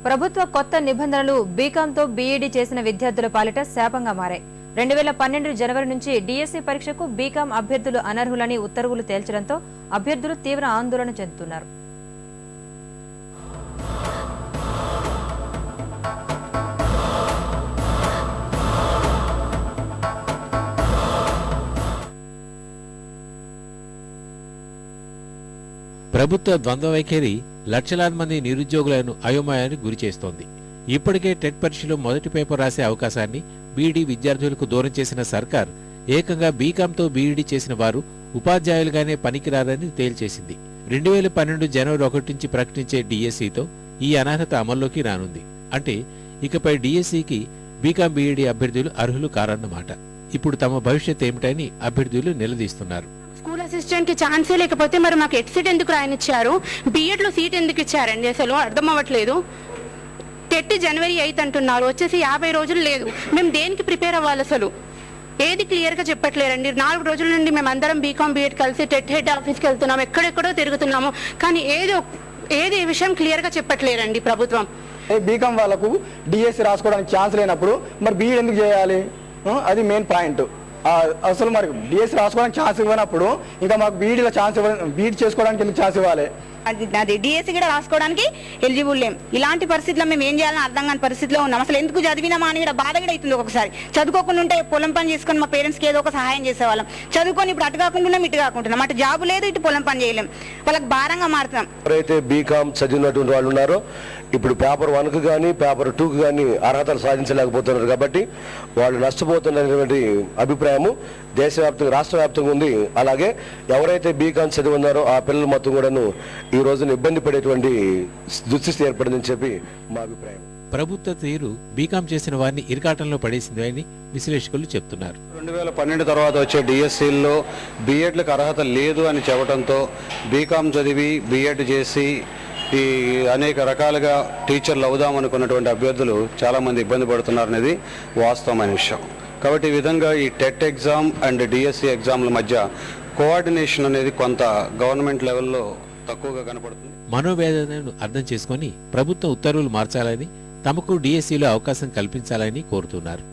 ప్రభుత్వ కొత్త నిబంధనలు బీకాంతో బీఈడీ చేసిన విద్యార్థుల పాలిట శాపంగా మారాయి. 2012 జనవరి నుంచి డీఎస్సీ పరీక్షకు బీకాం అభ్యర్థులు అనర్హులని ఉత్తర్వులు తేల్చడంతో అభ్యర్థులు తీవ్ర ఆందోళన చెందుతున్నారు. ప్రభుత్వ ద్వంద్వ వైఖరి లక్షలాది మంది నిరుద్యోగులను అయోమయానికి గురిచేస్తోంది. ఇప్పటికే టెట్ పరీక్షలో మొదటి పేపర్ రాసే అవకాశాన్ని బీఈడీ విద్యార్థులకు దూరం చేసిన సర్కార్ ఏకంగా బీకాంతో బీఈడీ చేసిన వారు ఉపాధ్యాయులుగానే పనికిరారని తేల్చేసింది. 2012 జనవరి 1 నుంచి ప్రకటించే డీఎస్సీతో ఈ అనర్హత అమల్లోకి రానుంది. అంటే ఇకపై డీఎస్సీకి బీకాం బీఈడీ అభ్యర్థులు అర్హులు కారన్నమాట. ఇప్పుడు తమ భవిష్యత్ ఏమిటని అభ్యర్థులు నిలదీస్తున్నారు. స్కూల్ అసిస్టెంట్ కి ఛాన్సే లేకపోతే మరి మాకు ఎడ్సీట్ ఎందుకు రాయనిచ్చారు? బీఎడ్ లో సీట్ ఎందుకు ఇచ్చారండి? అసలు అర్థం అవ్వట్లేదు. టెట్ జనవరి 8 అంటున్నారు, వచ్చేసి 50 రోజులు లేదు. మేము దేనికి ప్రిపేర్ అవ్వాలి? అసలు ఏది క్లియర్ గా చెప్పట్లేరండి. 4 రోజుల నుండి మేము అందరం బీకాం బీఎడ్ కలిసి టెట్ హెడ్ ఆఫీస్కి వెళ్తున్నాము, ఎక్కడెక్కడో తిరుగుతున్నాము, కానీ ఏది విషయం క్లియర్ గా చెప్పట్లేరండి ప్రభుత్వం. బీకాం వాళ్ళకు డిఎస్సి రాసుకోవడానికి ఛాన్స్ లేనప్పుడు మరి బీఎడ్ ఎందుకు చేయాలి? అది మెయిన్ పాయింట్. అసలు మరి డిఎస్సి రాసుకోవడానికి ఛాన్స్ ఇవ్వనప్పుడు ఇంకా మాకు బీఈడీలో ఛాన్స్ బీఈడీ చేసుకోవడానికి ఎందుకు ఛాన్స్ ఇవ్వాలి? అది డిఎస్సి కూడా రాసుకోవడానికి ఎలిజిబుల్ లేం. ఇలాంటి పరిస్థితుల్లో మేము ఏం చేయాలని అర్థం కాని పరిస్థితిలో ఉన్నాం. అసలు ఎందుకు చదివినామా అని కూడా బాధ కూడా అవుతుంది. ఒకసారి చదువుకోకుండా ఉంటే పొలం పని చేసుకుని మా పేరెంట్స్కి ఏదో ఒక సహాయం చేసేవాళ్ళం. చదువుకొని ఇప్పుడు అటు కాకుండా ఇటు కాకుంటున్నాం. అటు జాబు లేదు, ఇటు పొలం పని చేయలేం. వాళ్ళకి భారంగా మారుతున్నాం. ఎవరైతే బీకాం చదివినటువంటి వాళ్ళు ఉన్నారో ఇప్పుడు పేపర్ 1కు కానీ పేపర్ 2కు కానీ అర్హతలు సాధించలేకపోతున్నారు. కాబట్టి వాళ్ళు నష్టపోతున్నటువంటి అభిప్రాయము దేశవ్యాప్తంగా రాష్ట్ర వ్యాప్తంగా ఉంది. అలాగే ఎవరైతే బీకాం చదివి ఉన్నారో ఆ పిల్లలు మొత్తం కూడాను ఈ రోజున ఇబ్బంది పడేటువంటి దుస్థితి ఏర్పడిందని చెప్పి మా అభిప్రాయం. ప్రభుత్వ తీరు బీకాం చేసిన వారిని ఇరకాటంలో పడేసిందని విశ్లేషకులు చెప్తున్నారు. 2012 తర్వాత వచ్చే డిఎస్సీల్లో బీఎడ్లకు అర్హత లేదు అని చెప్పడంతో బీకాం చదివి బీఎడ్ చేసి ఈ అనేక రకాలుగా టీచర్లు అవుదామనుకున్నటువంటి అభ్యర్థులు చాలామంది ఇబ్బంది పడుతున్నారనేది వాస్తవమైన విషయం. కాబట్టి ఈ విధంగా ఈ టెట్ ఎగ్జామ్ అండ్ డిఎస్సి ఎగ్జామ్ల మధ్య కోఆర్డినేషన్ అనేది కొంత గవర్నమెంట్ లెవెల్లో తక్కువగా కనపడుతుంది. మనోవేదనను అర్థం చేసుకుని ప్రభుత్వం ఉత్తర్వులు మార్చాలని, తమకు డిఎస్సీలో అవకాశం కల్పించాలని కోరుతున్నారు.